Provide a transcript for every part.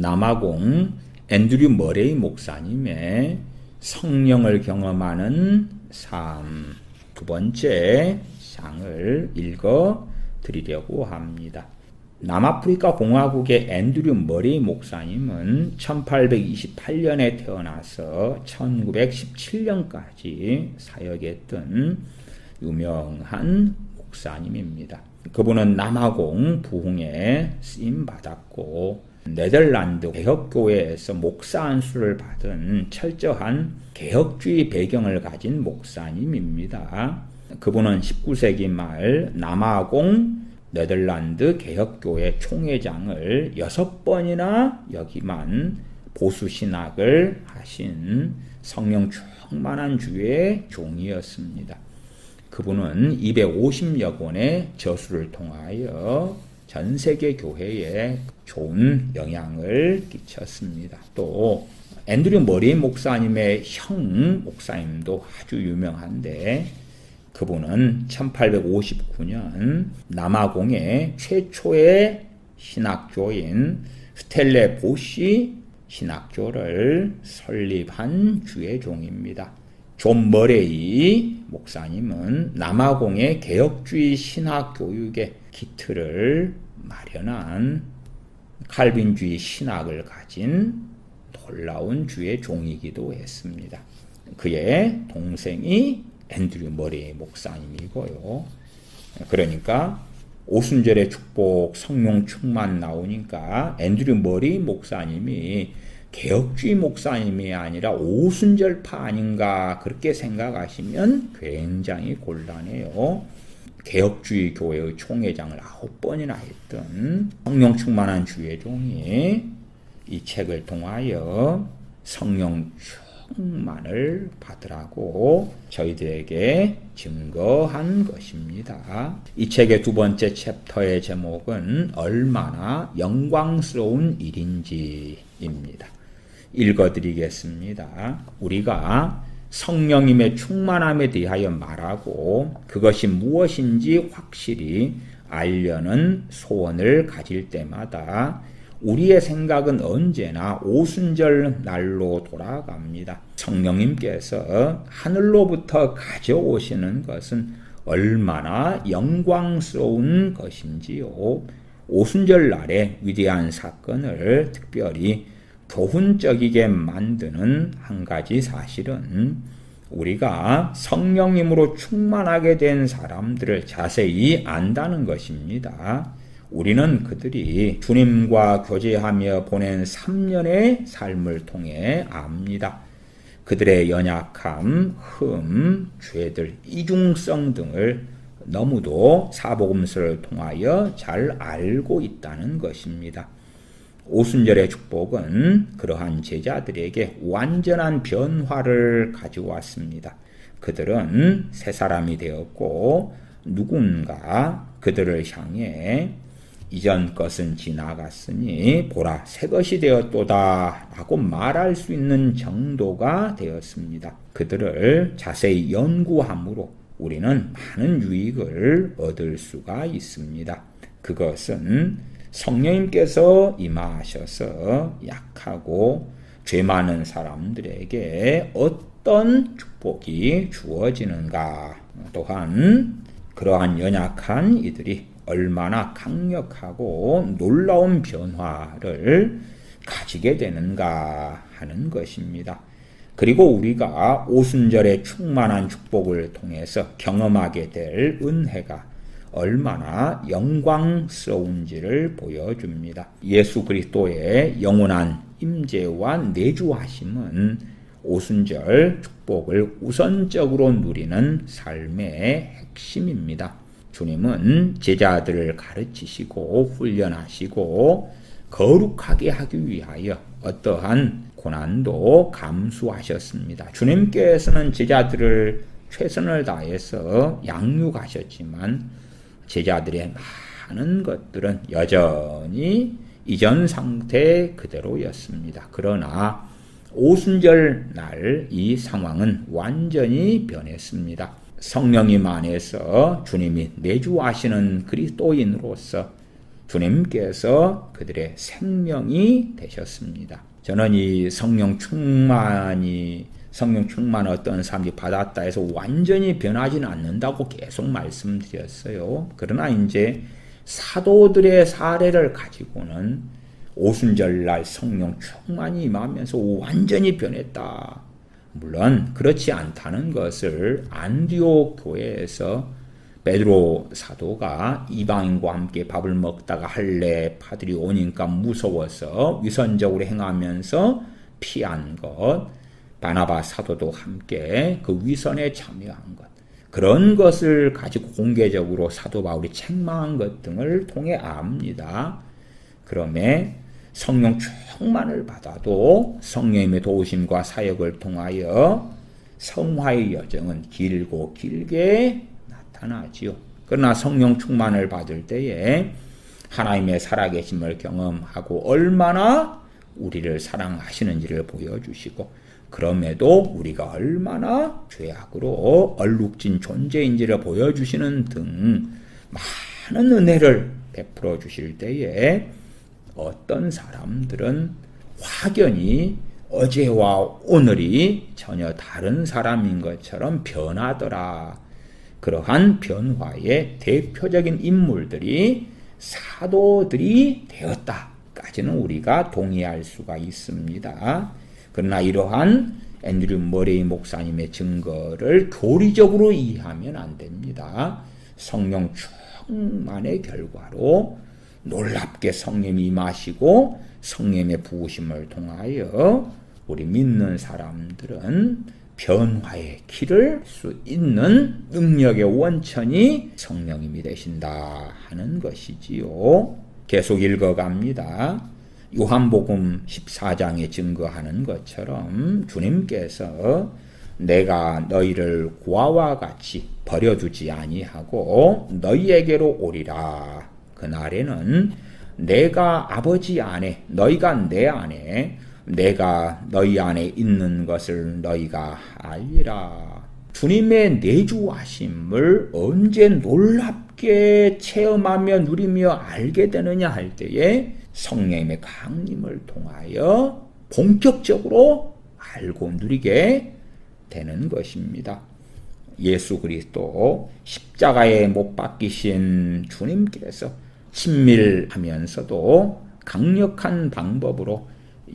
남아공 앤드류 머레이 목사님의 성령을 경험하는 삶 두 번째 장을 읽어 드리려고 합니다. 남아프리카 공화국의 앤드류 머레이 목사님은 1828년에 태어나서 1917년까지 사역했던 유명한 목사님입니다. 그분은 남아공 부흥에 쓰임받았고 네덜란드 개혁교회에서 목사 안수를 받은 철저한 개혁주의 배경을 가진 목사님입니다. 그분은 19세기 말 남아공 네덜란드 개혁교회 총회장을 6번이나 역임한 보수신학을 하신 성령 충만한 주의 종이었습니다. 그분은 250여 권의 저수를 통하여 전 세계 교회에 좋은 영향을 끼쳤습니다. 또 앤드류 머레이 목사님의 형 목사님도 아주 유명한데 그분은 1859년 남아공의 최초의 신학교인 스텔레보시 신학교를 설립한 주의 종입니다. 존 머레이 목사님은 남아공의 개혁주의 신학 교육의 기틀을 마련한 칼빈주의 신학을 가진 놀라운 주의 종이기도 했습니다. 그의 동생이 앤드류 머레이 목사님이고요. 그러니까 오순절의 축복, 성령 충만 나오니까 앤드류 머레이 목사님이 개혁주의 목사님이 아니라 오순절파 아닌가 그렇게 생각하시면 굉장히 곤란해요. 개혁주의 교회의 총회장을 9번이나 했던 성령 충만한 주의 종이 이 책을 통하여 성령 충만을 받으라고 저희들에게 증거한 것입니다. 이 책의 두 번째 챕터의 제목은 얼마나 영광스러운 일인지입니다. 읽어드리겠습니다. 우리가 성령님의 충만함에 대하여 말하고 그것이 무엇인지 확실히 알려는 소원을 가질 때마다 우리의 생각은 언제나 오순절 날로 돌아갑니다. 성령님께서 하늘로부터 가져오시는 것은 얼마나 영광스러운 것인지요. 오순절 날의 위대한 사건을 특별히 교훈적이게 만드는 한 가지 사실은 우리가 성령님으로 충만하게 된 사람들을 자세히 안다는 것입니다. 우리는 그들이 주님과 교제하며 보낸 3년의 삶을 통해 압니다. 그들의 연약함, 흠, 죄들, 이중성 등을 너무도 사복음서를 통하여 잘 알고 있다는 것입니다. 오순절의 축복은 그러한 제자들에게 완전한 변화를 가져왔습니다. 그들은 새 사람이 되었고 누군가 그들을 향해 이전 것은 지나갔으니 보라 새 것이 되었도다 라고 말할 수 있는 정도가 되었습니다. 그들을 자세히 연구함으로 우리는 많은 유익을 얻을 수가 있습니다. 그것은 성령님께서 임하셔서 약하고 죄 많은 사람들에게 어떤 축복이 주어지는가, 또한 그러한 연약한 이들이 얼마나 강력하고 놀라운 변화를 가지게 되는가 하는 것입니다. 그리고 우리가 오순절의 충만한 축복을 통해서 경험하게 될 은혜가 얼마나 영광스러운지를 보여줍니다. 예수 그리스도의 영원한 임재와 내주하심은 오순절 축복을 우선적으로 누리는 삶의 핵심입니다. 주님은 제자들을 가르치시고 훈련하시고 거룩하게 하기 위하여 어떠한 고난도 감수하셨습니다. 주님께서는 제자들을 최선을 다해서 양육하셨지만 제자들의 많은 것들은 여전히 이전 상태 그대로였습니다. 그러나 오순절 날 이 상황은 완전히 변했습니다. 성령님 안에서 주님이 내주하시는 그리스도인으로서 주님께서 그들의 생명이 되셨습니다. 저는 이 성령 충만 어떤 사람이 받았다 해서 완전히 변하지는 않는다고 계속 말씀드렸어요. 그러나 이제 사도들의 사례를 가지고는 오순절날 성령 충만이 임하면서 완전히 변했다. 물론 그렇지 않다는 것을 안디옥 교회에서 베드로 사도가 이방인과 함께 밥을 먹다가 할례 파들이 오니까 무서워서 위선적으로 행하면서 피한 것, 바나바 사도도 함께 그 위선에 참여한 것, 그런 것을 가지고 공개적으로 사도 바울이 책망한 것 등을 통해 압니다. 그러면 성령 충만을 받아도 성령님의 도우심과 사역을 통하여 성화의 여정은 길고 길게 나타나지요. 그러나 성령 충만을 받을 때에 하나님의 살아계심을 경험하고 얼마나 우리를 사랑하시는지를 보여주시고, 그럼에도 우리가 얼마나 죄악으로 얼룩진 존재인지를 보여주시는 등 많은 은혜를 베풀어 주실 때에 어떤 사람들은 확연히 어제와 오늘이 전혀 다른 사람인 것처럼 변하더라. 그러한 변화의 대표적인 인물들이 사도들이 되었다까지는 우리가 동의할 수가 있습니다. 그러나 이러한 앤드류 머레이 목사님의 증거를 교리적으로 이해하면 안 됩니다. 성령 충만의 결과로 놀랍게 성령이 임하시고 성령의 부으심을 통하여 우리 믿는 사람들은 변화의 길을 수 있는 능력의 원천이 성령님이 되신다 하는 것이지요. 계속 읽어갑니다. 요한복음 14장에 증거하는 것처럼 주님께서 내가 너희를 고아와 같이 버려두지 아니하고 너희에게로 오리라. 그날에는 내가 아버지 안에 너희가 내 안에 내가 너희 안에 있는 것을 너희가 알리라. 주님의 내주하심을 언제 놀랍게 체험하며 누리며 알게 되느냐 할 때에 성령님의 강림을 통하여 본격적으로 알고 누리게 되는 것입니다. 예수 그리스도 십자가에 못 박히신 주님께서 친밀하면서도 강력한 방법으로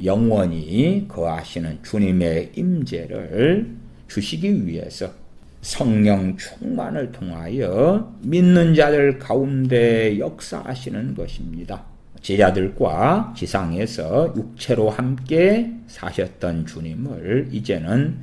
영원히 거하시는 주님의 임재를 주시기 위해서 성령 충만을 통하여 믿는 자들 가운데 역사하시는 것입니다. 제자들과 지상에서 육체로 함께 사셨던 주님을 이제는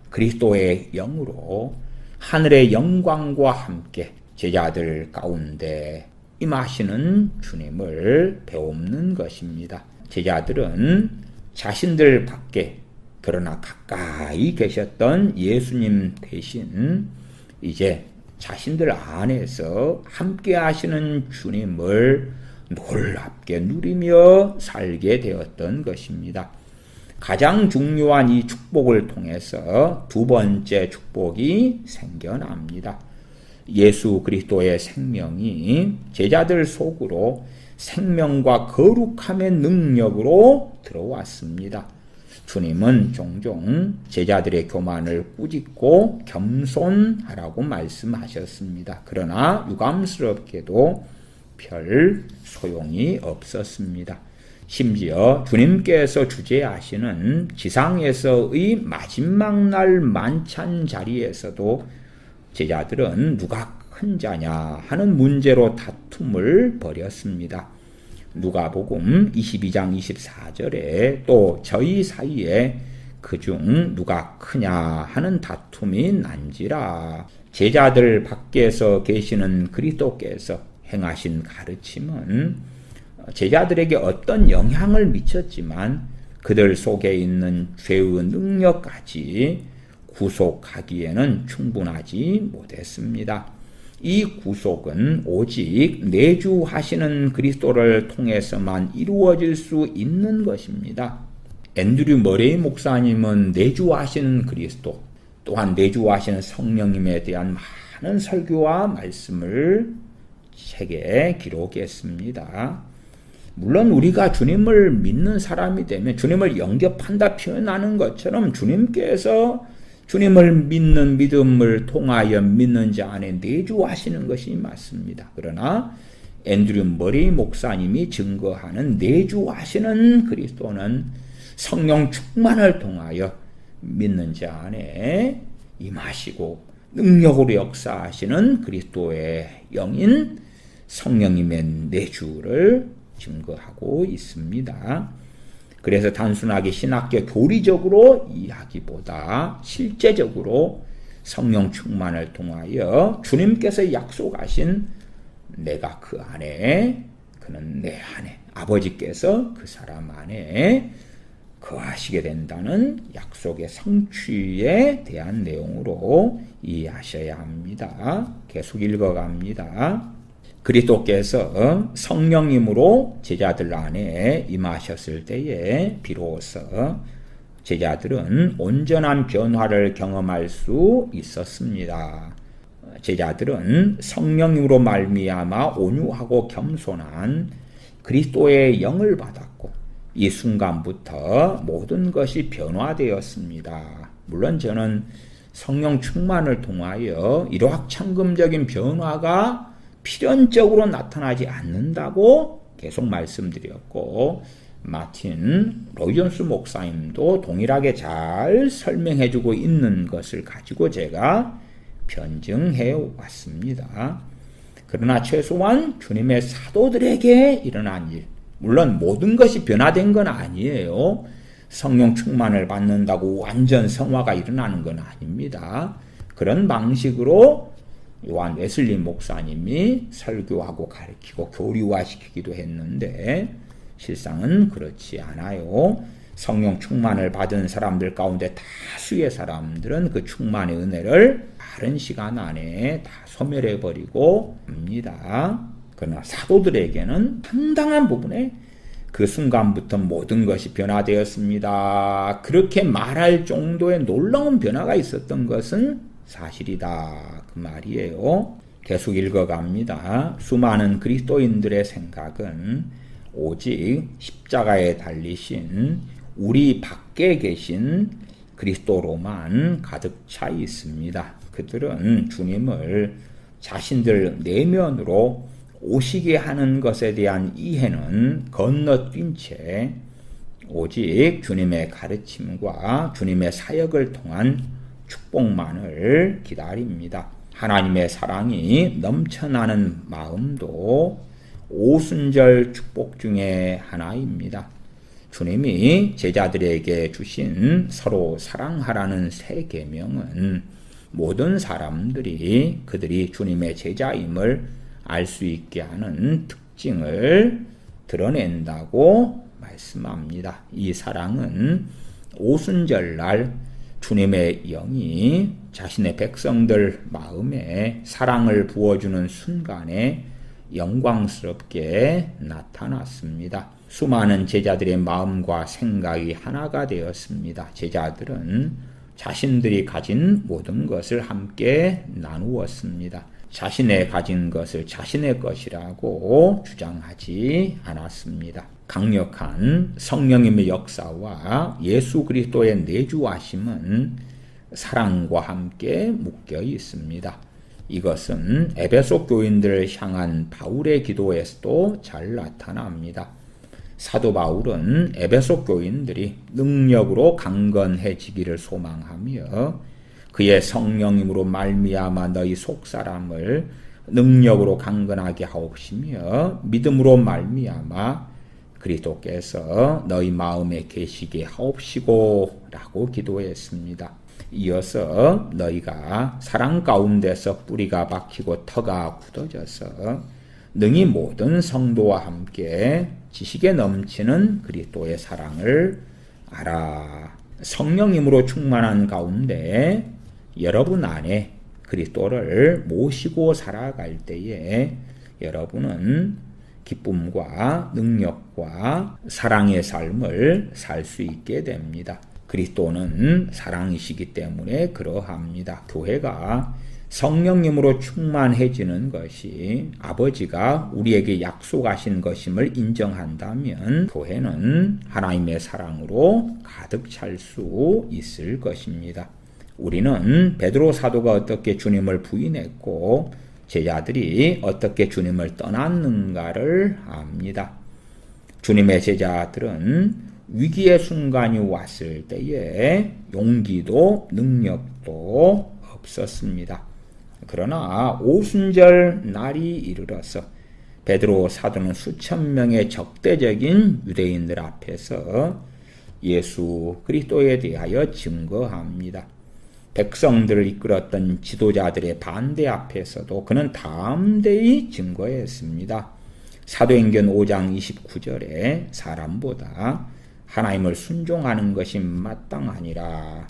그리스도의 영으로 하늘의 영광과 함께 제자들 가운데 임하시는 주님을 배우는 것입니다. 제자들은 자신들 밖에 그러나 가까이 계셨던 예수님 대신 이제 자신들 안에서 함께 하시는 주님을 놀랍게 누리며 살게 되었던 것입니다. 가장 중요한 이 축복을 통해서 두 번째 축복이 생겨납니다. 예수 그리스도의 생명이 제자들 속으로 생명과 거룩함의 능력으로 들어왔습니다. 주님은 종종 제자들의 교만을 꾸짖고 겸손하라고 말씀하셨습니다. 그러나 유감스럽게도 별 소용이 없었습니다. 심지어 주님께서 주재하시는 지상에서의 마지막 날 만찬 자리에서도 제자들은 누가 큰 자냐 하는 문제로 다툼을 벌였습니다. 누가복음 22장 24절에 또 저희 사이에 그중 누가 크냐 하는 다툼이 난지라. 제자들 밖에서 계시는 그리스도께서 행하신 가르침은 제자들에게 어떤 영향을 미쳤지만 그들 속에 있는 죄의 능력까지 구속하기에는 충분하지 못했습니다. 이 구속은 오직 내주하시는 그리스도를 통해서만 이루어질 수 있는 것입니다. 앤드류 머레이 목사님은 내주하시는 그리스도 또한 내주하시는 성령님에 대한 많은 설교와 말씀을 책에 기록했습니다. 물론 우리가 주님을 믿는 사람이 되면 주님을 영접한다 표현하는 것처럼 주님께서 주님을 믿는 믿음을 통하여 믿는 자 안에 내주하시는 것이 맞습니다. 그러나 앤드류 머리 목사님이 증거하는 내주하시는 그리스도는 성령 충만을 통하여 믿는 자 안에 임하시고 능력으로 역사하시는 그리스도의 영인 성령님의 내주를 증거하고 있습니다. 그래서 단순하게 신학교 교리적으로 이야기보다 실제적으로 성령 충만을 통하여 주님께서 약속하신 내가 그 안에, 그는 내 안에, 아버지께서 그 사람 안에 거하시게 된다는 약속의 성취에 대한 내용으로 이해하셔야 합니다. 계속 읽어갑니다. 그리스도께서 성령님으로 제자들 안에 임하셨을 때에 비로소 제자들은 온전한 변화를 경험할 수 있었습니다. 제자들은 성령님으로 말미암아 온유하고 겸손한 그리스도의 영을 받았고 이 순간부터 모든 것이 변화되었습니다. 물론 저는 성령 충만을 통하여 일확천금적인 변화가 필연적으로 나타나지 않는다고 계속 말씀드렸고 마틴 로이존스 목사님도 동일하게 잘 설명해주고 있는 것을 가지고 제가 변증해 왔습니다. 그러나 최소한 주님의 사도들에게 일어난 일, 물론 모든 것이 변화된 건 아니에요. 성령 충만을 받는다고 완전 성화가 일어나는 건 아닙니다. 그런 방식으로 요한 웨슬리 목사님이 설교하고 가르치고 교리화시키기도 했는데 실상은 그렇지 않아요. 성령 충만을 받은 사람들 가운데 다수의 사람들은 그 충만의 은혜를 빠른 시간 안에 다 소멸해버리고 합니다. 그러나 사도들에게는 상당한 부분에 그 순간부터 모든 것이 변화되었습니다. 그렇게 말할 정도의 놀라운 변화가 있었던 것은 사실이다. 그 말이에요. 계속 읽어갑니다. 수많은 그리스도인들의 생각은 오직 십자가에 달리신 우리 밖에 계신 그리스도로만 가득 차 있습니다. 그들은 주님을 자신들 내면으로 오시게 하는 것에 대한 이해는 건너뛴 채 오직 주님의 가르침과 주님의 사역을 통한 축복만을 기다립니다. 하나님의 사랑이 넘쳐나는 마음도 오순절 축복 중에 하나입니다. 주님이 제자들에게 주신 서로 사랑하라는 새 계명은 모든 사람들이 그들이 주님의 제자임을 알 수 있게 하는 특징을 드러낸다고 말씀합니다. 이 사랑은 오순절날 주님의 영이 자신의 백성들 마음에 사랑을 부어주는 순간에 영광스럽게 나타났습니다. 수많은 제자들의 마음과 생각이 하나가 되었습니다. 제자들은 자신들이 가진 모든 것을 함께 나누었습니다. 자신의 가진 것을 자신의 것이라고 주장하지 않았습니다. 강력한 성령님의 역사와 예수 그리스도의 내주하심은 사랑과 함께 묶여 있습니다. 이것은 에베소 교인들을 향한 바울의 기도에서도 잘 나타납니다. 사도 바울은 에베소 교인들이 능력으로 강건해지기를 소망하며 그의 성령님으로 말미암아 너희 속사람을 능력으로 강건하게 하옵시며 믿음으로 말미암아 그리스도께서 너희 마음에 계시게 하옵시고 라고 기도했습니다. 이어서 너희가 사랑 가운데서 뿌리가 박히고 터가 굳어져서 능히 모든 성도와 함께 지식에 넘치는 그리스도의 사랑을 알아. 성령님으로 충만한 가운데 여러분 안에 그리스도를 모시고 살아갈 때에 여러분은 기쁨과 능력과 사랑의 삶을 살 수 있게 됩니다. 그리스도는 사랑이시기 때문에 그러합니다. 교회가 성령님으로 충만해지는 것이 아버지가 우리에게 약속하신 것임을 인정한다면 교회는 하나님의 사랑으로 가득 찰 수 있을 것입니다. 우리는 베드로 사도가 어떻게 주님을 부인했고 제자들이 어떻게 주님을 떠났는가를 압니다. 주님의 제자들은 위기의 순간이 왔을 때에 용기도 능력도 없었습니다. 그러나 오순절 날이 이르러서 베드로 사도는 수천 명의 적대적인 유대인들 앞에서 예수 그리스도에 대하여 증거합니다. 백성들을 이끌었던 지도자들의 반대 앞에서도 그는 담대히 증거했습니다. 사도행전 5장 29절에 사람보다 하나님을 순종하는 것이 마땅하니라.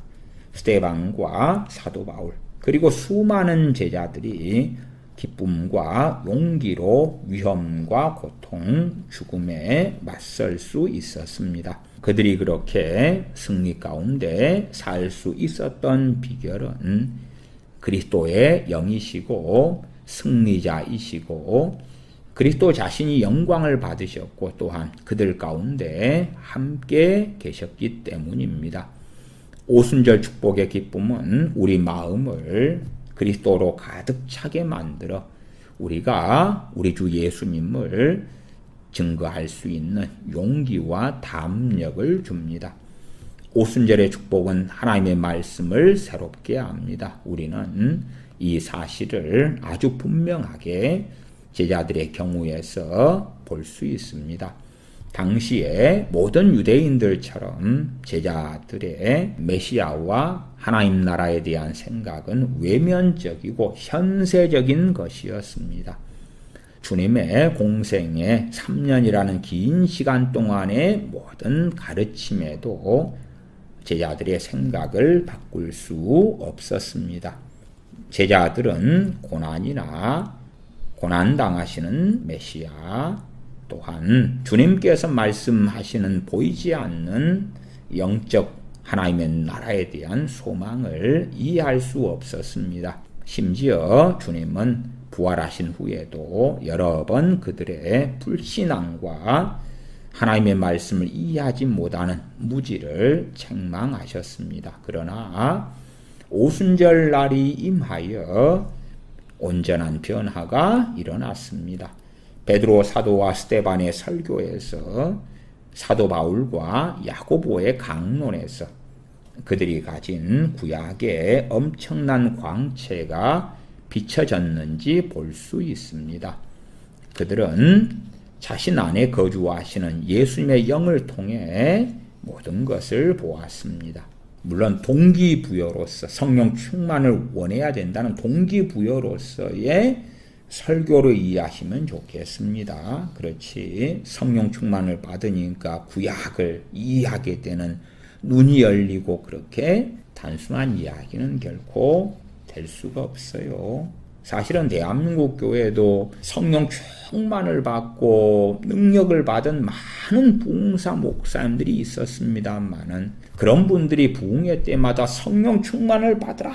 스데반과 사도 바울 그리고 수많은 제자들이 기쁨과 용기로 위험과 고통, 죽음에 맞설 수 있었습니다. 그들이 그렇게 승리 가운데 살 수 있었던 비결은 그리스도의 영이시고 승리자이시고 그리스도 자신이 영광을 받으셨고 또한 그들 가운데 함께 계셨기 때문입니다. 오순절 축복의 기쁨은 우리 마음을 그리스도로 가득 차게 만들어 우리가 우리 주 예수님을 증거할 수 있는 용기와 담력을 줍니다. 오순절의 축복은 하나님의 말씀을 새롭게 합니다. 우리는 이 사실을 아주 분명하게 제자들의 경우에서 볼 수 있습니다. 당시에 모든 유대인들처럼 제자들의 메시아와 하나님 나라에 대한 생각은 외면적이고 현세적인 것이었습니다. 주님의 공생의 3년이라는 긴 시간 동안의 모든 가르침에도 제자들의 생각을 바꿀 수 없었습니다. 제자들은 고난당하시는 메시아, 또한 주님께서 말씀하시는 보이지 않는 영적 하나님의 나라에 대한 소망을 이해할 수 없었습니다. 심지어 주님은 부활하신 후에도 여러 번 그들의 불신앙과 하나님의 말씀을 이해하지 못하는 무지를 책망하셨습니다. 그러나 오순절 날이 임하여 온전한 변화가 일어났습니다. 베드로 사도와 스데반의 설교에서 사도 바울과 야고보의 강론에서 그들이 가진 구약의 엄청난 광채가 비춰졌는지 볼 수 있습니다. 그들은 자신 안에 거주하시는 예수님의 영을 통해 모든 것을 보았습니다. 물론 동기부여로서 성령 충만을 원해야 된다는 동기부여로서의 설교를 이해하시면 좋겠습니다. 그렇지 성령 충만을 받으니까 구약을 이해하게 되는 눈이 열리고 그렇게 단순한 이야기는 결코 될 수가 없어요. 사실은 대한민국 교회도 성령 충만을 받고 능력을 받은 많은 부흥사 목사님들이 있었습니다만은 그런 분들이 부흥회 때마다 성령 충만을 받으라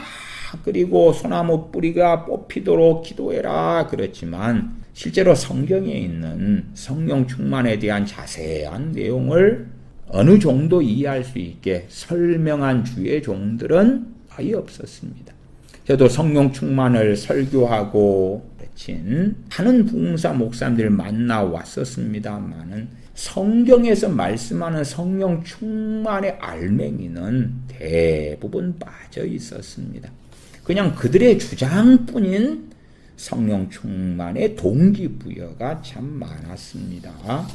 그리고 소나무 뿌리가 뽑히도록 기도해라 그렇지만 실제로 성경에 있는 성령 충만에 대한 자세한 내용을 어느 정도 이해할 수 있게 설명한 주의 종들은 거의 없었습니다. 저도 성령 충만을 설교하고 그친 하는 부흥사 목사님들을 만나 왔었습니다만은 성경에서 말씀하는 성령 충만의 알맹이는 대부분 빠져 있었습니다. 그냥 그들의 주장뿐인 성령 충만의 동기부여가 참 많았습니다.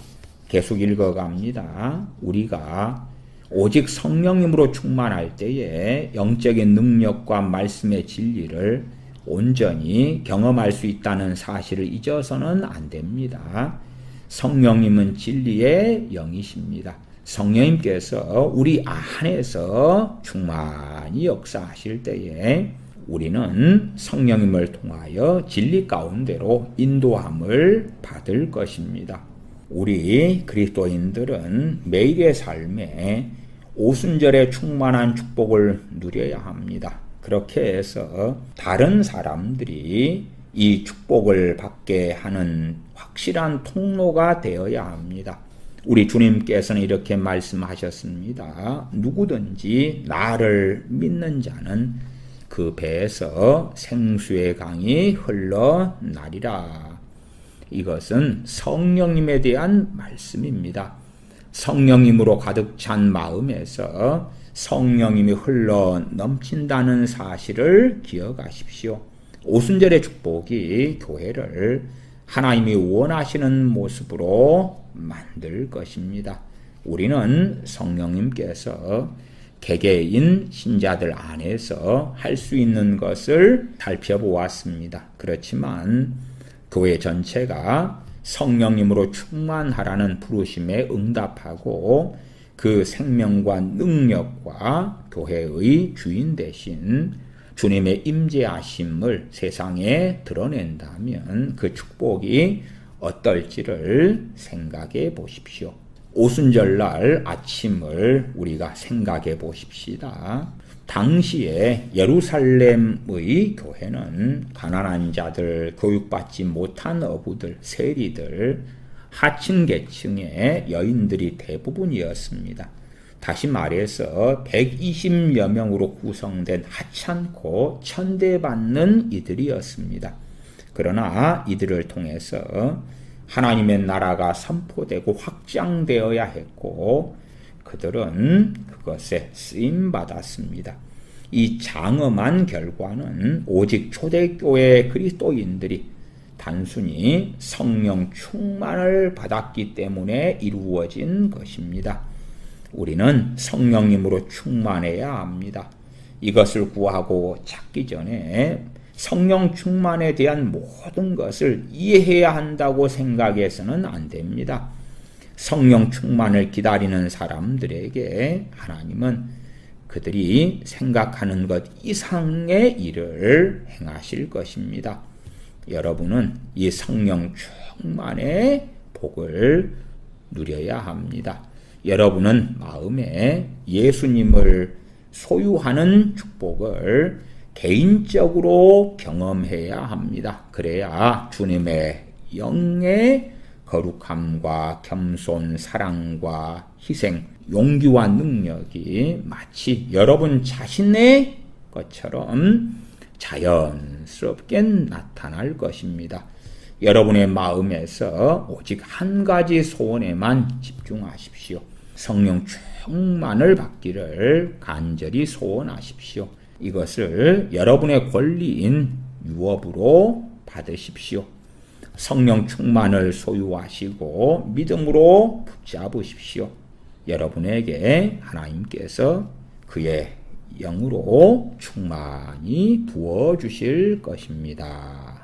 계속 읽어갑니다. 우리가 오직 성령님으로 충만할 때에 영적인 능력과 말씀의 진리를 온전히 경험할 수 있다는 사실을 잊어서는 안 됩니다. 성령님은 진리의 영이십니다. 성령님께서 우리 안에서 충만히 역사하실 때에 우리는 성령님을 통하여 진리 가운데로 인도함을 받을 것입니다. 우리 그리스도인들은 매일의 삶에 오순절의 충만한 축복을 누려야 합니다. 그렇게 해서 다른 사람들이 이 축복을 받게 하는 확실한 통로가 되어야 합니다. 우리 주님께서는 이렇게 말씀하셨습니다. 누구든지 나를 믿는 자는 그 배에서 생수의 강이 흘러나리라. 이것은 성령님에 대한 말씀입니다. 성령님으로 가득 찬 마음에서 성령님이 흘러 넘친다는 사실을 기억하십시오. 오순절의 축복이 교회를 하나님이 원하시는 모습으로 만들 것입니다. 우리는 성령님께서 개개인 신자들 안에서 할 수 있는 것을 살펴보았습니다. 그렇지만 교회 전체가 성령님으로 충만하라는 부르심에 응답하고 그 생명과 능력과 교회의 주인 되신 주님의 임재하심을 세상에 드러낸다면 그 축복이 어떨지를 생각해 보십시오. 오순절날 아침을 우리가 생각해 보십시다. 당시에 예루살렘의 교회는 가난한 자들, 교육받지 못한 어부들, 세리들, 하층 계층의 여인들이 대부분이었습니다. 다시 말해서 120여 명으로 구성된 하찮고 천대받는 이들이었습니다. 그러나 이들을 통해서 하나님의 나라가 선포되고 확장되어야 했고 그들은 그것에 쓰임받았습니다. 이 장엄한 결과는 오직 초대교회 그리스도인들이 단순히 성령 충만을 받았기 때문에 이루어진 것입니다. 우리는 성령님으로 충만해야 합니다. 이것을 구하고 찾기 전에 성령 충만에 대한 모든 것을 이해해야 한다고 생각해서는 안 됩니다. 성령 충만을 기다리는 사람들에게 하나님은 그들이 생각하는 것 이상의 일을 행하실 것입니다. 여러분은 이 성령 충만의 복을 누려야 합니다. 여러분은 마음에 예수님을 소유하는 축복을 개인적으로 경험해야 합니다. 그래야 주님의 영의 거룩함과 겸손, 사랑과 희생, 용기와 능력이 마치 여러분 자신의 것처럼 자연스럽게 나타날 것입니다. 여러분의 마음에서 오직 한 가지 소원에만 집중하십시오. 성령 충만을 받기를 간절히 소원하십시오. 이것을 여러분의 권리인 유업으로 받으십시오. 성령 충만을 소유하시고 믿음으로 붙잡으십시오. 여러분에게 하나님께서 그의 영으로 충만히 부어주실 것입니다.